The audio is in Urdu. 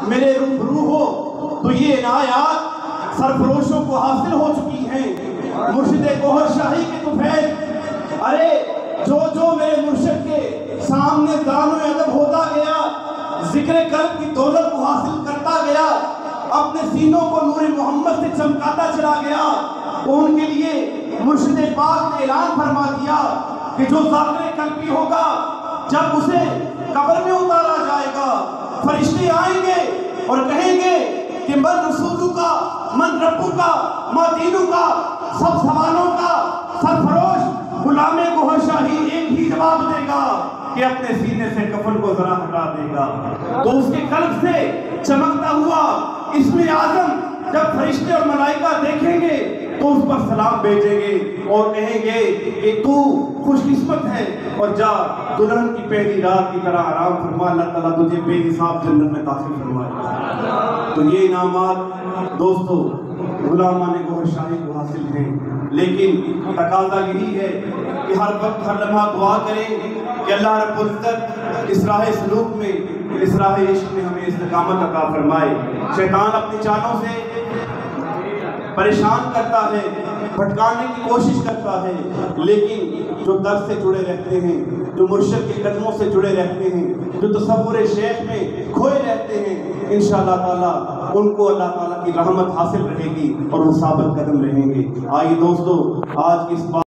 میرے روبرو ہو تو یہ عنایات سرفروشوں کو حاصل ہو چکی ہیں۔ مرشد گوہر شاہی کے طفیل، ارے جو میرے مرشد کے سامنے دان و ادب ہوتا گیا، ذکر قلب کی دولت کو حاصل کرتا گیا، اپنے سینوں کو نور محمد سے چمکاتا چلا گیا، تو ان کے لیے مرشد پاک نے اعلان فرما دیا کہ جو ذاکر قلبی ہوگا، جب اسے قبر میں اتارا جائے گا، فرشتے آئیں گے اور کہیں گے کہ من رسولو کا، من ربو کا، ما دینو کا، سب سوالوں کا سرفروش غلام گوہر شاہی ایک ہی جواب دے گا کہ اپنے سینے سے کفن کو ذرا ہٹا دے گا۔ تو اس کے قلب سے چمکتا ہوا اسم اعظم جب فرشتے اور ملائکہ دیکھیں گے تو اس پر سلام بھیجیں گے اور کہیں گے کہ تو خوش قسمت ہے، اور جا دلہن کی پہلی رات کی طرح آرام فرما، اللہ تعالیٰ تجھے بے حساب جنت میں داخل فرمائے۔ تو یہ انعامات دوستو غلامان گوہر شاہی کو حاصل ہیں، لیکن تقاضا یہی ہے کہ ہر وقت ہر لمحہ دعا کریں کہ اللہ رب العزت اس راہ سلوک میں، اس راہ عشق میں ہمیں استقامت عطا فرمائے۔ شیطان اپنی چالوں سے پریشان کرتا ہے، بھٹکانے کی کوشش کرتا ہے، لیکن جو در سے جڑے رہتے ہیں، جو مرشد کے قدموں سے جڑے رہتے ہیں، جو تصور شیخ میں کھوئے رہتے ہیں، انشاءاللہ تعالیٰ ان کو اللہ تعالیٰ کی رحمت حاصل رہے گی اور وہ ثابت قدم رہیں گے۔ آئیے دوستو، آج کی اس بات